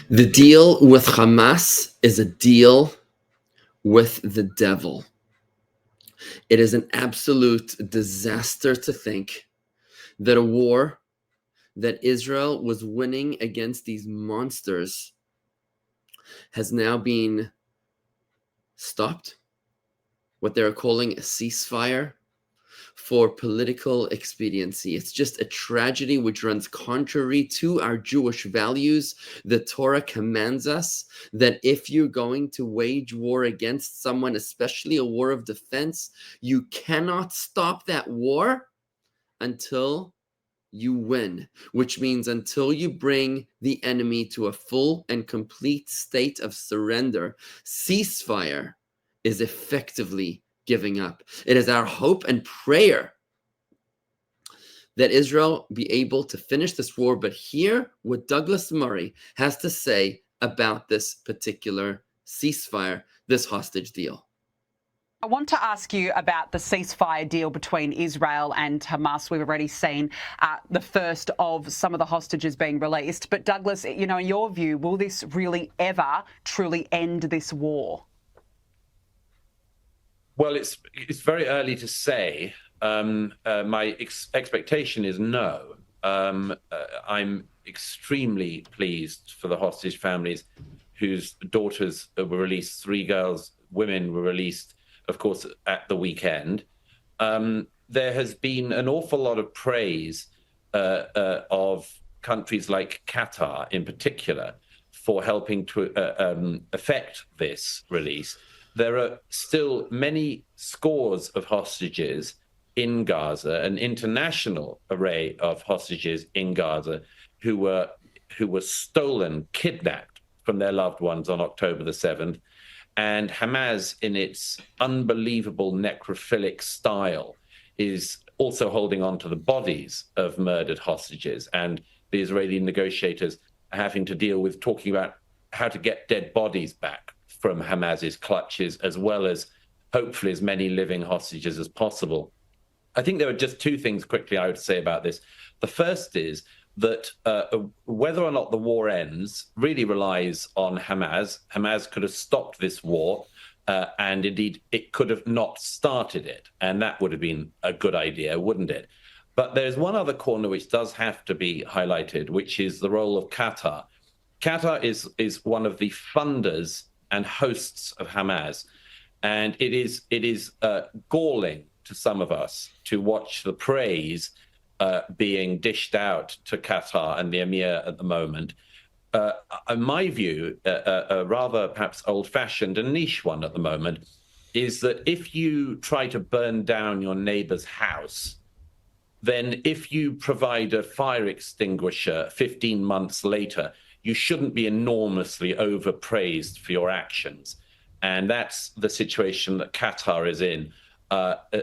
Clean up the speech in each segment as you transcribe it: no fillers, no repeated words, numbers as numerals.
The deal with Hamas is a deal with the devil. It is an absolute disaster to think that a war that Israel was winning against these monsters has now been stopped, what they're calling a ceasefire, for political expediency. It's just a tragedy which runs contrary to our Jewish values. The Torah commands us that if you're going to wage war against someone, especially a war of defense, you cannot stop that war until you win, which means until you bring the enemy to a full and complete state of surrender. Ceasefire is effectively giving up. It is our hope and prayer that Israel be able to finish this war. But hear what Douglas Murray has to say about this particular ceasefire, this hostage deal. I want to ask you about the ceasefire deal between Israel and Hamas. We've already seen the first of some of the hostages being released. But Douglas, in your view, will this really ever truly end this war? Well, it's very early to say. My expectation is no. I'm extremely pleased for the hostage families whose daughters were released. 3 women were released, of course, at the weekend. There has been an awful lot of praise of countries like Qatar in particular for helping to effect this release. There are still many scores of hostages in Gaza, an international array of hostages in Gaza who were stolen, kidnapped from their loved ones on October the 7th. And Hamas, in its unbelievable necrophilic style, is also holding on to the bodies of murdered hostages. And the Israeli negotiators are having to deal with talking about how to get dead bodies back from Hamas's clutches, as well as hopefully as many living hostages as possible. I think there are just 2 things quickly I would say about this. The first is that whether or not the war ends really relies on Hamas. Hamas could have stopped this war, and indeed it could have not started it. And that would have been a good idea, wouldn't it? But there's one other corner which does have to be highlighted, which is the role of Qatar. Qatar is one of the funders and hosts of Hamas. And it is galling to some of us to watch the praise being dished out to Qatar and the Emir at the moment. In my view, a rather perhaps old-fashioned and niche one at the moment, is that if you try to burn down your neighbor's house, then if you provide a fire extinguisher 15 months later, you shouldn't be enormously overpraised for your actions. And that's the situation that Qatar is in.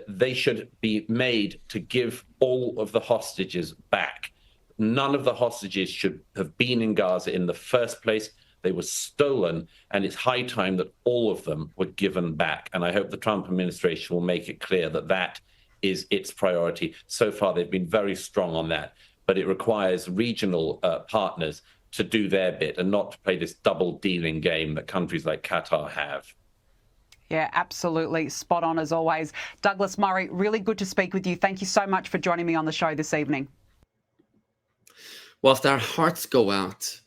They should be made to give all of the hostages back. None of the hostages should have been in Gaza in the first place. They were stolen, and it's high time that all of them were given back. And I hope the Trump administration will make it clear that that is its priority. So far, they've been very strong on that, but it requires regional partners to do their bit and not to play this double-dealing game that countries like Qatar have. Yeah, absolutely. Spot on as always. Douglas Murray, really good to speak with you. Thank you so much for joining me on the show this evening. Whilst our hearts go out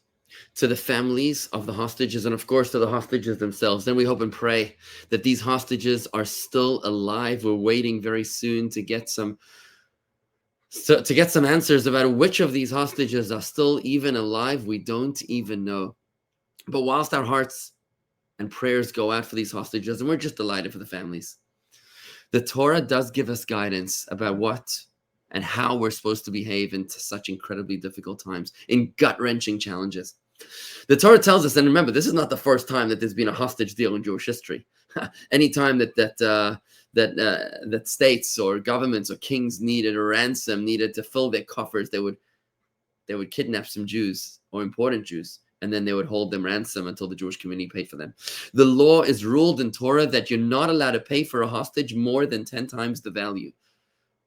to the families of the hostages and, of course, to the hostages themselves, then we hope and pray that these hostages are still alive. We're waiting very soon to get some answers about which of these hostages are still even alive. We don't even know. But whilst our hearts and prayers go out for these hostages, and we're just delighted for the families, the Torah does give us guidance about what and how we're supposed to behave in such incredibly difficult times, in gut-wrenching challenges. The Torah tells us, and remember, this is not the first time that there's been a hostage deal in Jewish history. Anytime that states or governments or kings needed a ransom, needed to fill their coffers, they would kidnap some Jews or important Jews, and then they would hold them ransom until the Jewish community paid for them. The law is ruled in Torah that you're not allowed to pay for a hostage more than 10 times the value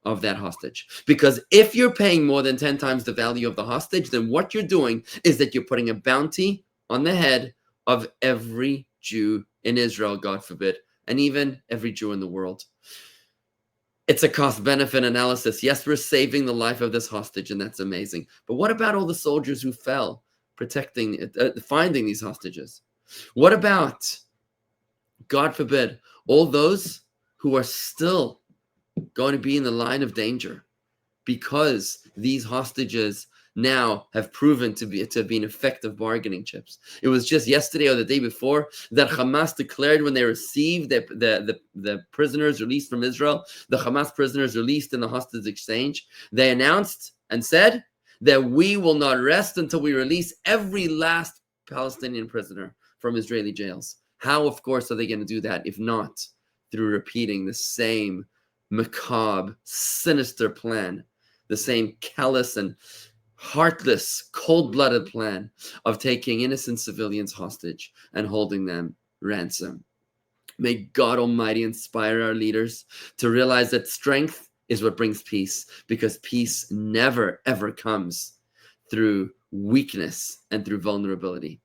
of that hostage. Because if you're paying more than 10 times the value of the hostage, then what you're doing is that you're putting a bounty on the head of every Jew in Israel, God forbid, and even every Jew in the world. It's a cost-benefit analysis. Yes, we're saving the life of this hostage, and that's amazing. But what about all the soldiers who fell finding these hostages? What about, God forbid, all those who are still going to be in the line of danger because these hostages now have proven to have been effective bargaining chips? It was just yesterday or the day before that Hamas declared, when they received the prisoners released from Israel, the Hamas prisoners released in the hostage exchange, they announced and said that we will not rest until we release every last Palestinian prisoner from Israeli jails. How, of course, are they going to do that if not through repeating the same macabre, sinister plan, the same callous and heartless, cold-blooded plan of taking innocent civilians hostage and holding them ransom? May God Almighty inspire our leaders to realize that strength is what brings peace, because peace never, ever comes through weakness and through vulnerability.